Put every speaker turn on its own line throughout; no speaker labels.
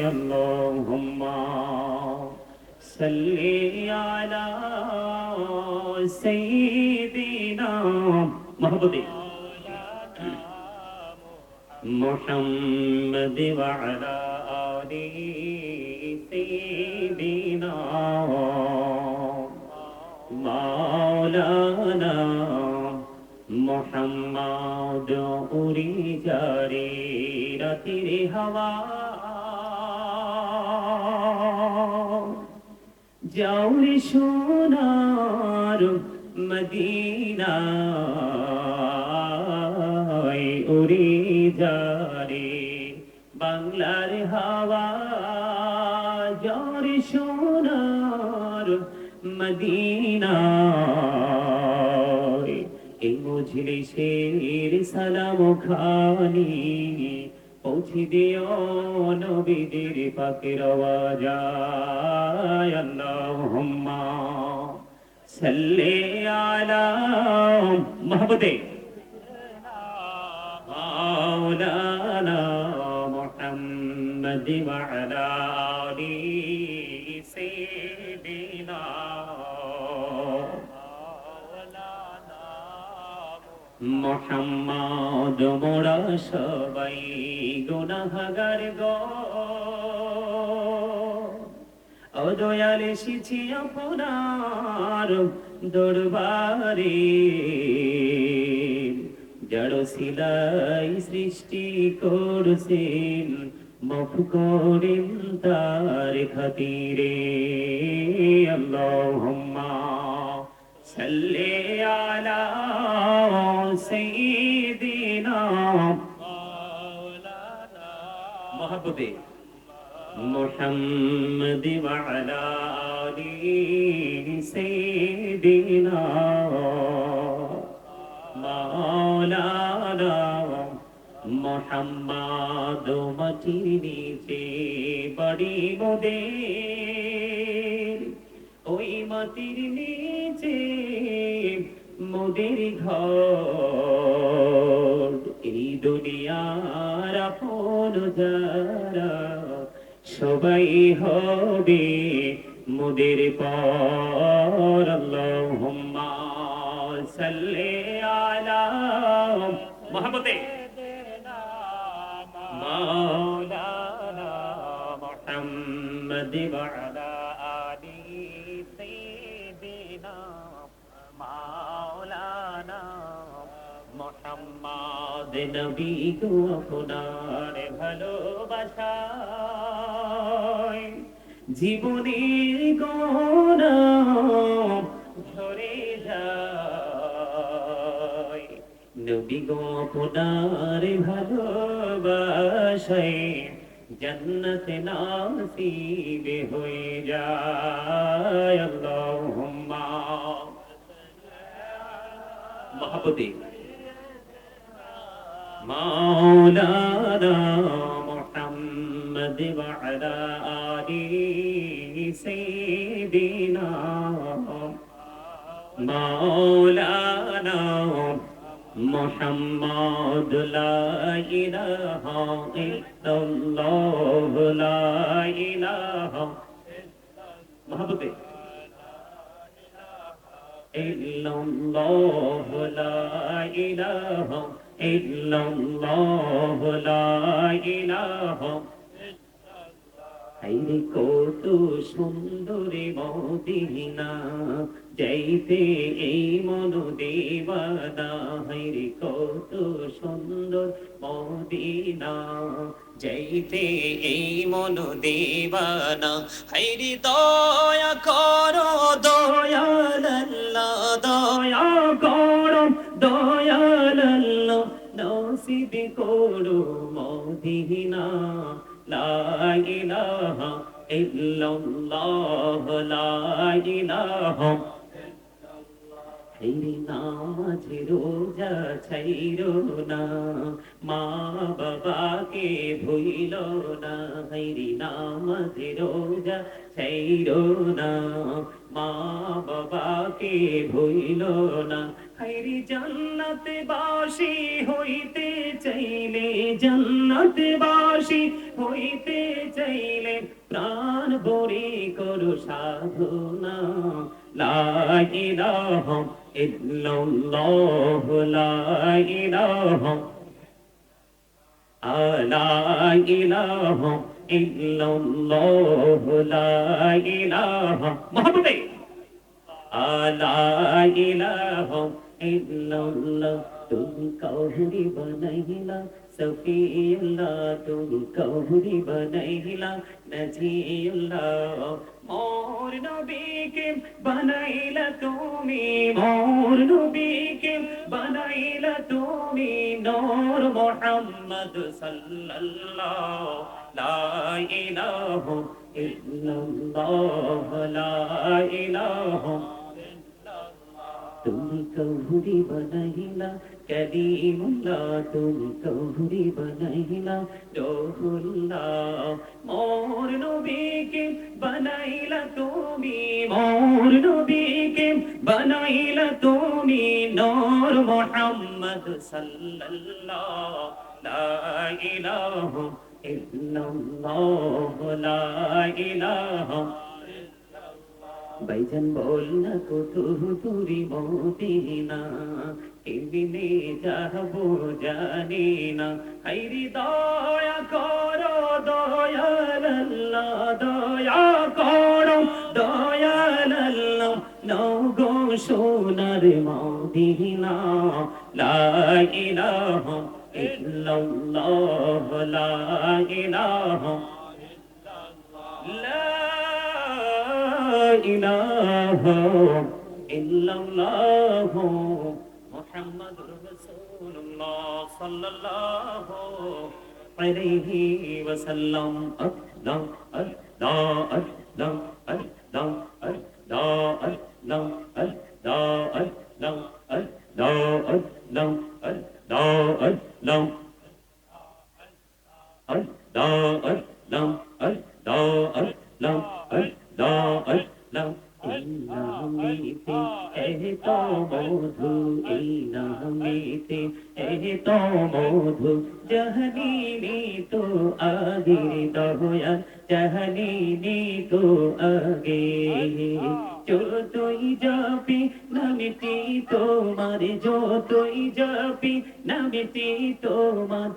আল্লাহুম্মা সাল্লি আলা সাইয়্যিদিনা মুহাম্মদে محمد وعلى آل سيدنا مولانا محمد উড়ি যারে রাতের হাওয়া যাও রে সোনার মদিনা উড়ি যারে বাংলার হাওয়া জরে সোনার মদিনা এই মজলিসের সালাম খানি পৌঁছে দিও নবীদের পাকের আওয়াজ আল্লাহুম্মা সাল্লি আলা মুহাম্মদে مولانا محمد وعلى آل سيدنا محمد মোরা সবাই গুনাহগার গো ও দয়াল এসেছি আপনার দরবারে জড় শিলাই সৃষ্টি করছেন মাফ করেন তার খাতিরে আল্লাহুম্মা সাল্লি আলা সাইয়্যিদিনা মাওলানা মুহাম্মদে মুহাম্মদ ওয়া আলা আলি সাইয়্যিদিনা মাওলানা মুহাম্মদ মাটির নিচে বাড়ি মোদের ওই মাটির নিচে মোদের ঘর এই দুনিয়ার আপন যারা সবাই হবে মোদের পর আল্লাহুম্মা সাল্লি আলা মুহাম্মদে মাওলানা মুহাম্মদ ওয়া আলা আলি সাইয়্যিদিনা মাওলানা মুহাম্মদ নবী গো আপনার ভালোবাসায় জীবনের গোনা ঝরে যায় নবী গো আপনার ভালোবাসায় জান্নাত নসিব হয়ে যায় আল্লাহুম্মা মুহাম্মদে মাওলানা মুহাম্মদ ওয়া আলা আলি সাইয়্যিদিনা মাওলানা মুহাম্মদ লা ইলাহা ইল্লাল্লাহ লা ইলাহা মুহাম্মদে ইল্লাল্লাহ লা ইলাহা ইল্লাল্লাহ লা ইলাহা হায়রে কত সুন্দর মদিনা যাইতে এই মন দেওয়ানা হায়রে কত সুন্দর মদিনা যাইতে এই মন দেওয়ানা হায়রে দয়া করো দয়াল আল্লাহ দয়া করো দয়াল আল্লাহ নসিব করো মদিনা লা ইলাহা ইল্লাল্লাহ লা ইলাহা হায়রে নামাজ রোজা ছাইরো না মা বাবাকে ভুইলো না হায়রে নামাজ রোজা ছাইরো না মা বাবাকে ভুইলো না হায়রে জান্নাতে বাসী হইতে চাইলে জান্নাতে বাসী হইতে চাইলে প্রাণ ভরে করো সাধনা লা ইলাহা ইল্লাল্লাহ লা ইলাহা লা ইলাহা ইল্লাল্লাহ লা ইলাহা মুহাম্মাদে লা ইলাহা ইল্লাল্লাহ তুম কৌহরি বনাইলা সফিউল্লাহ তুম কৌহরি বনাইলা নজিউল্লাহ মোর নবীকে বানাইলা তুমি মোর নবীকে বানাইলা তুমি নূর মুহাম্মদ সাল্লাল্লাহ লা ইলাহা ইল্লাল্লাহ লা ইলাহা तुम कहुरी बनहिला करीमुल्ला तुम कहुरी बनहिला रोहुल्ला मोर नबी के बनाइला तुमी मोर नबी के बनाइला तुमी नूर मुहम्मद सल्लल्लाह ला इलाहा इल्लल्लाह ला इलाहा ভাইজান বল না কত দূরি মদিনা কেমনে যাবো জানি না হাইরি দয়া করো দয়াল আল্লাহ দয়া করো দয়াল আল্লাহ নগো সোনার মদিনা লা ইলাহা ইল্লাল্লাহ লা ইলাহা লা ইলাহা ইল্লাল্লাহ মুহাম্মাদুর রাসূলুল্লাহ সাল্লাল্লাহু আলাইহি ওয়াসাল্লাম আল্লাহ আল্লাহ আল্লাহ আল্লাহ আল্লাহ আল্লাহ আল্লাহ আল্লাহ আল্লাহ আল্লাহ আল্লাহ আল্লাহ আল্লাহ আল্লাহ নামেতে এত মধু এই নামেতে এত মধু জাহানি তো আগে দয়া জাহানি তো আগে যতই যাবি নামেতে তোমার যতই যাবি নামেতে তোমার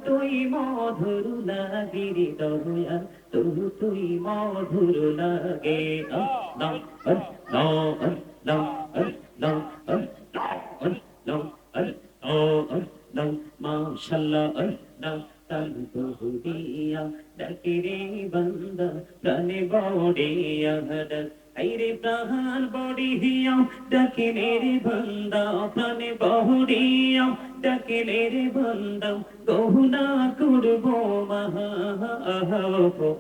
তুই মধুর লাগে রে দয়া তুই মধুর লাগে আল্লাহ আল্লাহ আল্লাহ আল্লাহ আল্লাহ আল্লাহ আল্লাহ মাশাআল্লাহ আল্লাহ তান বহুদিয়া ডাকে রে বান্দা প্রাণে বড়িয়া আইরে প্রাণ বড়িয়া ডাকে রে বান্দা প্রাণে বড়িয়া ডাকে রে বান্দা গহনা করব মহা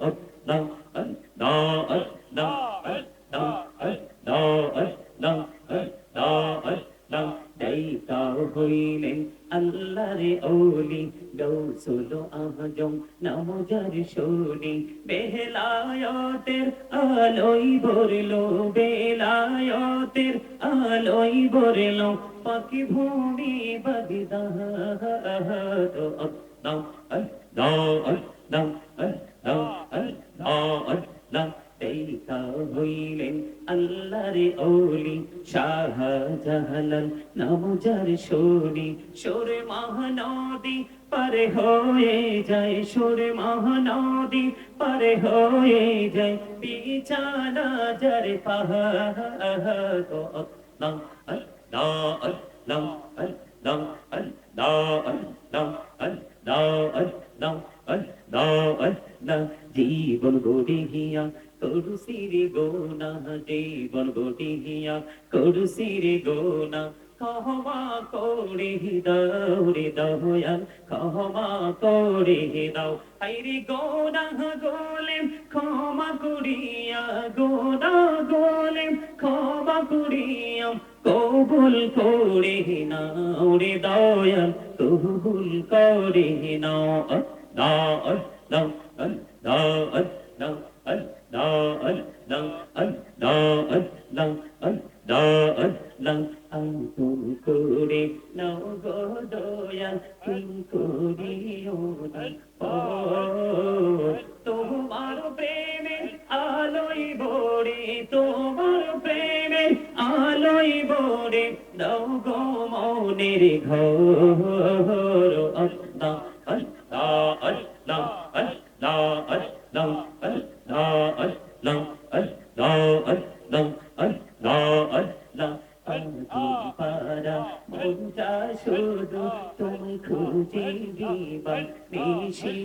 আল্লাহ আল্লাহ আল্লাহ আল্লাহ আল্লাহ আল্লাহ আল্লাহ আল্লাহ দাইতা হইলেন আল্লাহরে ওলি গৌসুল আজম নামজার শুনি বেলায়েতের আলোই ভরলো বেলায়েতের আলোই ভরলো পাকি ভূমি বাগদাদ আল্লাহ আল্লাহ আল্লাহ আল্লাহ আল্লাহ আল্লাহ দেখা হইলেন আল্লাহরে ওলি শাহজালাল নামজার শুনি সুরে মহানদী পারে হয়ে যায় সুরে মহানদী পারে হয়ে যায় বিছানা যার পাহাড় আল্লাহ আল্লাহ আল্লাহ আল্লাহ আল্লাহ আল্লাহ আল্লাহ আল্লাহ আল্লাহ আল্লাহ জীবন গড়িয়া করুসির গোনা জীবন গড়িয়া করুসির গোনা ক্ষমা করে দাও রে দয়াল ক্ষমা করে দাও আইরে গোনা গোলেম ক্ষমা করিয়া গোনা গোলেম ক্ষমা করিয়া কবুল করে নাও রে দয়াল কবুল করে নাও আল্লাহ আল্লাহ আল্লাহ আল্লাহ আল্লাহ আল্লাহ আল্লাহ আল্লাহ আল্লাহ আল্লাহ আন্তর করে নাও গো দয়াল কি করিও না তোমায় বরে দাও গো মনের ঘর আল্লাহ আল্লাহ আল্লাহ আল্লাহ আল্লাহ আল্লাহ আল্লাহ আল্লাহ আল্লাহ আল্লাহ পারা মনটা শুধু তুমি খুঁজে দিবা বেশি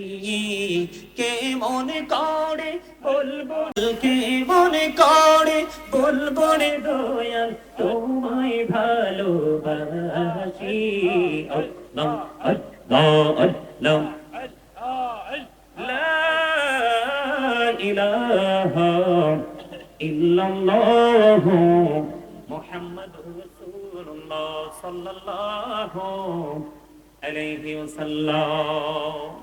কে মনে করে বলবো কে মনে করে বলবো রে দয়াল তোমায় ভালোবাসি আল্লাহ আল্লাহ আল্লাহ লা ইলাহা ইল্লাল্লাহ মুহাম্মাদুর রাসূলুল্লাহ সাল্লাল্লাহু আলাইহি ওয়াসাল্লাম।